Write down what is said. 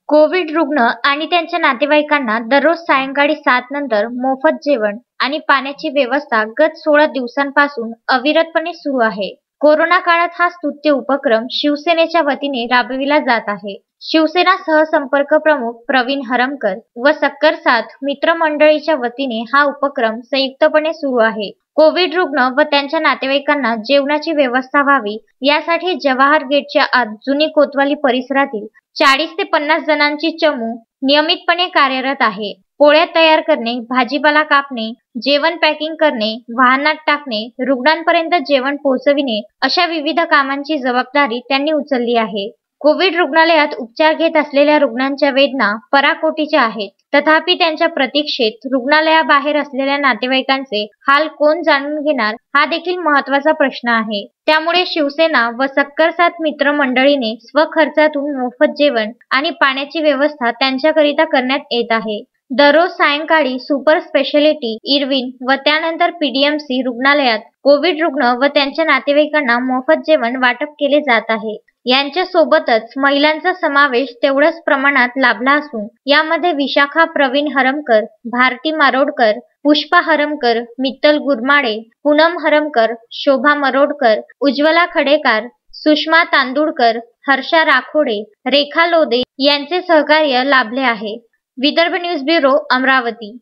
Covid रुग्ण आणि त्यांच्या नातेवाईकांना दररोज सायंकाळी 7 नंतर मोफत जेवण आणि पाण्याची व्यवस्था गत 16 दिवसांपासून अविरतपणे सुरू आहे. कोरोना काळात हा स्तुत्य उपक्रम शिवसेनेच्या वतीने राबविला जात आहे. शिवसेना सहसंपर्क प्रमुख प्रवीण हरमकर व सक्कर साथ मित्रमंडळीच्या वतीने हा उपक्रम संयुक्तपणे सुरू आहे. कोविड रुग्ण व त्यांच्या नातेवाईकांना जेवणाची व्यवस्था व्हावी यासाठी जवाहर गेटच्या आत जुनी कोतवाली परिसरातील 40 ते 50 जणांची चमू नियमितपणे कार्यरत आहे. पोळ्या तयार करणे, भाजीपाला कापणे, जेवण पॅकिंग करणे, वाहनात टाकणे, रुग्णांपर्यंत जेवण पोहोचविणे अशा विविध कामांची जबाबदारी त्यांनी उचलली आहे. कोविड रुग्णालयात उपचार घेत असलेल्या रुग्णांच्या वेदना पराकोटीच्या आहेत. तथापि त्यांच्या प्रतीक्षेत रुग्णालयाबाहेर असलेल्या नातेवाईकांचे हाल कोण जाणून घेणार हा देखील महत्त्वाचा प्रश्न आहे. त्यामुळे शिवसेना व सक्कर साथ मित्रमंडळीने स्वखर्चातून मोफत जेवण आणि पाण्याची व्यवस्था त्यांच्याकरिता करण्यात येत आहे. दररोज सायंकाळी सुपर स्पेशालिटी, इरविन व त्यानंतर पीडीएमसी रुग्णालयात कोविड रुग्ण व त्यांच्या नातेवाईकांना मोफत जेवण वाटप केले जात आहे. यांच्या सोबतच महिलांचा समावेश तेवढ्याच प्रमाणात लाभला असून यामध्ये विशाखा प्रवीण हरमकर, भारती मारोडकर, पुष्पा हरमकर, मित्तल गुरमाडे, पूनम हरमकर, शोभा मरोडकर, उज्ज्वला खडेकार, सुषमा तांदुळकर, हर्षा राखोडे, रेखा लोदे यांचे सहकार्य लाभले आहे. Vidarbha news bureau, Amravati.